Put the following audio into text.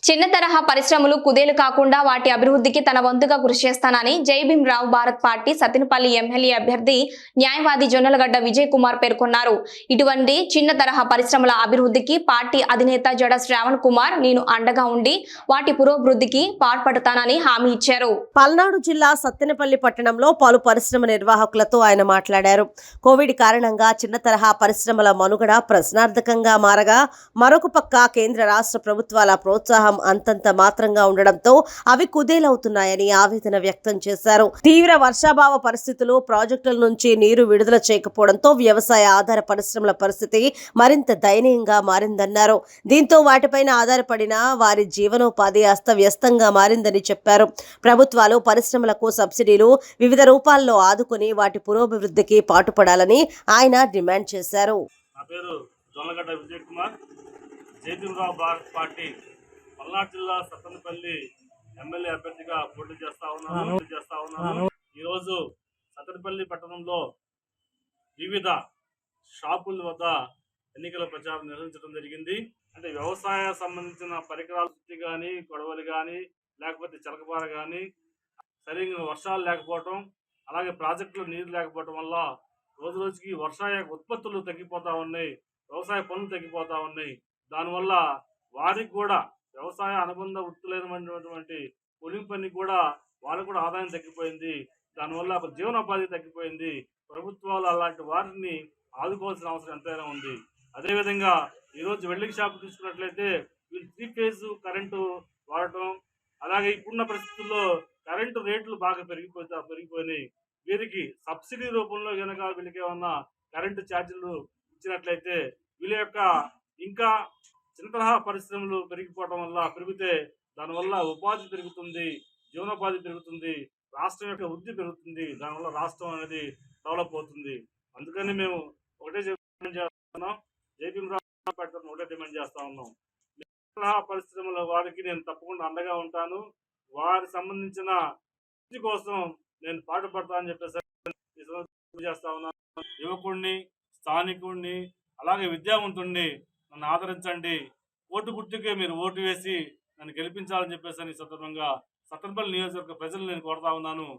చిన్న తరహా పరిశ్రమలు కుదేలు కాకుండా వాటి అభివృద్ధికి తన వంతుగా కృషి చేస్తానని జై భీమ్ రావు భారత్ పార్టీ సత్తెనపల్లి ఎమ్మెల్యే అభ్యర్థి న్యాయవాది జొన్నలగడ్డ విజయ్ కుమార్ పేర్కొన్నారు. ఇటువంటి చిన్న తరహా పరిశ్రమల అభివృద్ధికి పార్టీ అధినేత జడ శ్రావణ్ కుమార్ నేను అండగా ఉండి వాటి పురోభివృద్ధికి పాటుపడతానని హామీ ఇచ్చారు. పల్నాడు జిల్లా సత్తెనపల్లి పట్టణంలో పలు పరిశ్రమ నిర్వాహకులతో ఆయన మాట్లాడారు. కోవిడ్ కారణంగా చిన్న తరహా పరిశ్రమల మనుగడ ప్రశ్నార్థకంగా మారగా, మరొక పక్క కేంద్ర రాష్ట్ర ప్రభుత్వాల ప్రోత్సాహం అంతంత మాత్రంగా ఉండడంతో అవి కుదేలవుతున్నాయని ఆవేదన వ్యక్తం చేశారు. తీవ్ర వర్షాభావ పరిస్థితులు, ప్రాజెక్టుల నుంచి నీరు విడుదల చేయకపోవడంతో వ్యవసాయ ఆధార పరిశ్రమల పరిస్థితి మరింత దయనీయంగా మారిందన్నారు. దీంతో వాటిపైన ఆధారపడిన వారి జీవనోపాధి అస్తవ్యస్తంగా మారిందని చెప్పారు. ప్రభుత్వాలు పరిశ్రమలకు సబ్సిడీలు వివిధ రూపాల్లో ఆదుకుని వాటి పురోభివృద్ధికి పాటుపడాలని ఆయన డిమాండ్ చేశారు. నా పేరు జొన్నలగడ్డ విజయ్ కుమార్, జై భీమ్ రావు భారత్ పార్టీ పల్నాడు జిల్లా సత్తెనపల్లి ఎమ్మెల్యే అభ్యర్థిగా పోటీ చేస్తా ఉన్నాను. ఈరోజు సత్తెనపల్లి పట్టణంలో వివిధ షాపుల వద్ద ఎన్నికల ప్రచారం నిర్వహించడం జరిగింది. అంటే వ్యవసాయ సంబంధించిన పరికరాలు కానీ, గొడవలు కానీ, లేకపోతే చిలకపార కానీ, సరిగ్గా వర్షాలు లేకపోవటం, అలాగే ప్రాజెక్టులో నీరు లేకపోవటం వల్ల రోజు రోజుకి వర్షాయ ఉత్పత్తులు తగ్గిపోతూ ఉన్నాయి, వ్యవసాయ పనులు తగ్గిపోతూ ఉన్నాయి. దానివల్ల వారికి కూడా వ్యవసాయ అనుబంధ వృత్తులైనటువంటి కూలింగ్ పని కూడా వాళ్ళకు కూడా ఆదాయం తగ్గిపోయింది. దానివల్ల ఒక జీవనోపాధి తగ్గిపోయింది. ప్రభుత్వాలు అలాంటి వారిని ఆదుకోవాల్సిన అవసరం ఎంతైనా ఉంది. అదేవిధంగా ఈరోజు వెల్డింగ్ షాప్ తీసుకున్నట్లయితే వీళ్ళు 3 ఫేజ్ కరెంటు వాడటం, అలాగే ఇప్పుడున్న పరిస్థితుల్లో కరెంటు రేట్లు బాగా పెరిగిపోయినాయి. వీరికి సబ్సిడీ రూపంలో కనుక వీళ్ళకి ఏమన్నా కరెంటు ఛార్జీలు ఇచ్చినట్లయితే వీళ్ళ యొక్క ఇంకా చిన్న తరహా పరిశ్రమలు పెరిగితే దానివల్ల ఉపాధి పెరుగుతుంది, జీవనోపాధి పెరుగుతుంది, రాష్ట్రం యొక్క వృద్ధి పెరుగుతుంది. దానివల్ల రాష్ట్రం అనేది డెవలప్ అవుతుంది. అందుకని మేము ఒకటే డిమాండ్ చేస్తున్నాం, జై భీమ్ రావు పార్టీ ఒకటే డిమాండ్ చేస్తా ఉన్నాం. చిన్న తరహా పరిశ్రమల వారికి నేను తప్పకుండా అండగా ఉంటాను. వారికి సంబంధించిన వృద్ధి కోసం నేను పాటుపడతానని చెప్పేసి చేస్తా ఉన్నాను. యువకుడిని, స్థానికుడిని, అలాగే విద్యావంతుడిని నన్ను ఆదరించండి. ఓటు గుర్తుకే మీరు ఓటు వేసి నన్ను గెలిపించాలని చెప్పేసి ఈ సందర్భంగా సత్తెనపల్లి నియోజకవర్గ ప్రజలు నేను కోరుతా ఉన్నాను.